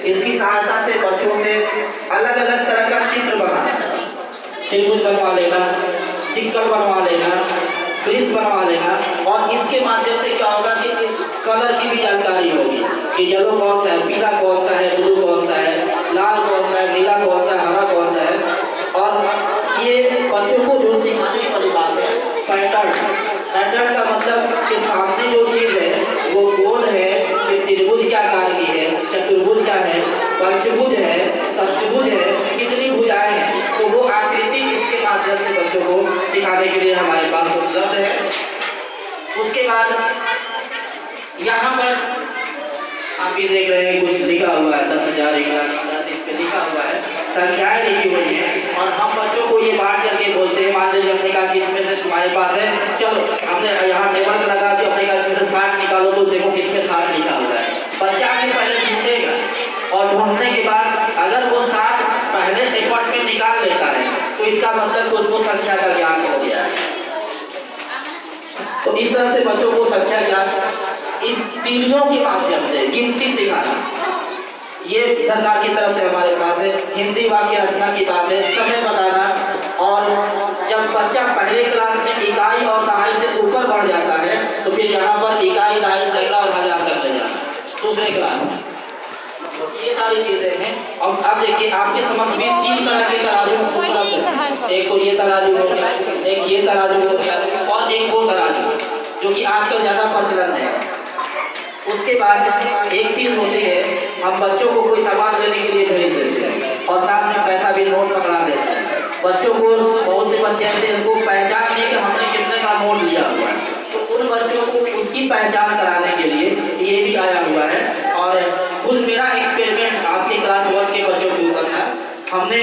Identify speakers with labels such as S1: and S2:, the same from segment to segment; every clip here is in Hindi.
S1: इसकी सहायता से बच्चों से अलग अलग तरह का चित्र बनाना, त्रिभुज बनवा लेना, सिक्कड़ बनवा लेना, वृत्त बनवा लेना। और इसके माध्यम से क्या होगा कि कलर की भी जानकारी होगी कि येलो कौन सा है, पीला कौन सा है, ब्लू कौन सा है, लाल कौन सा है, नीला कौन सा है, हरा कौन सा है। और ये बच्चों को जो सिखाने वाली बात है पैटर्न। पैटर्न का मतलब कि सामने जो चीज़ है वो गोल है कि त्रिभुज क्या आकार की है, चतुर्भुज क्या है, पंचभुज है, षष्ठभुज है, कितनी भुजाएं हैं, तो वो आकृति इसके माध्यम से बच्चों को सिखाने के लिए हमारे पास उपलब्ध है। उसके बाद यहाँ पर आप ये देख रहे हैं कुछ लिखा हुआ है 10,000 10 इस पे लिखा हुआ है, संख्याएं लिखी हुई हैं। और हम बच्चों को ये बांट करके बोलते हैं, मान लीजिए हमने कहा कि इसमें से तुम्हारे पास है, चलो हमने यहाँ टेबल लगा दिया, हमने कहा इसमें से 60 निकालो, तो देखो किसमें 60 लिखा हुआ है। बच्चा के पहले ढूंढेगा और ढूंढने के बाद अगर वो 60 पहले रिकॉर्ड में निकाल लेता है तो इसका मतलब कि उसको संख्या का ज्ञान हो गया है। तो इस तरह से बच्चों को संख्या ज्ञान इन तीलियों के माध्यम से गिनती सिखाना, ये सरकार की तरफ से हमारे पास है। हिंदी वाक्य रचना की बात है, समय बताना। और जब बच्चा पहले क्लास में इकाई और दहाई से ऊपर बढ़ जाता है तो फिर यहाँ पर इकाई, दहाई, सैकड़ा और हजार तक ले जाता है दूसरे क्लास में। तो ये सारी चीजें हैं। और अब देखिए आपके समझ में 3 तरह के तराजू उपलब्ध हैं। एक तो ये तराजू हो गया, एक ये तराजू हो गया और एक वो तराजू जो कि आजकल ज्यादा प्रचलन है। उसके बाद एक चीज होती है, हम बच्चों को कोई सामान लेने के लिए भेज देते हैं और साथ में पैसा भी नोट पकड़ा देते हैं। बच्चों को बहुत से बच्चे ऐसे उनको पहचान नहीं कि हमने कितने का नोट लिया हुआ है, तो उन बच्चों को उसकी पहचान कराने के लिए ये भी आया हुआ है। और खुद मेरा एक्सपेरिमेंट आपके क्लास 1 के बच्चों के ऊपर था। हमने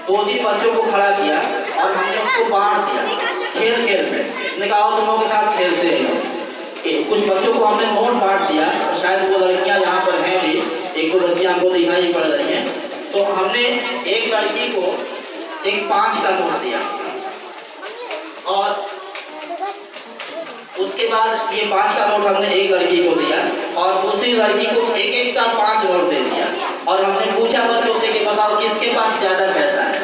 S1: 2 दिन बच्चों को खड़ा किया और हमने उनको बांट दिया खेल खेल में। हमने कहा तुम लोगों के साथ खेलते हैं। कुछ बच्चों को हमने नोट बांट दिया, शायद वो लड़कियां यहाँ पर हैं भी, 1-2 लड़कियां हमको दिखाई पड़ रही हैं। तो हमने एक लड़की को एक 5 का नोट दिया और उसके बाद ये 5 का नोट हमने एक लड़की को दिया और दूसरी लड़की को 1-1 का 5 नोट दे दिया। और हमने पूछा बच्चों से कि बताओ किसके पास ज्यादा पैसा है।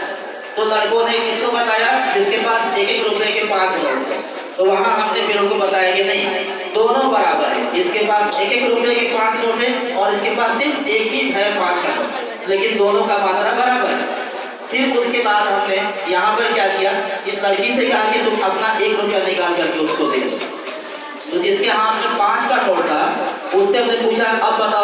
S1: तो लड़कों ने किसको बताया, जिसके पास 1-1 रुपए के 5 नोट थे। तो वहाँ हमने फिर उनको बताया कि नहीं, दोनों बराबर है, इसके पास 1-1 रुपए के 5 नोट है और इसके पास सिर्फ एक ही है 5 का नोट, लेकिन दोनों का मात्रा बराबर है। फिर उसके बाद हमने यहाँ पर क्या किया, इस लड़की से कहा कि तुम अपना 1 रुपया निकाल करके उसको दे दो। तो जिसके हाथ में 5 का नोट था उससे हमने पूछा अब बताओ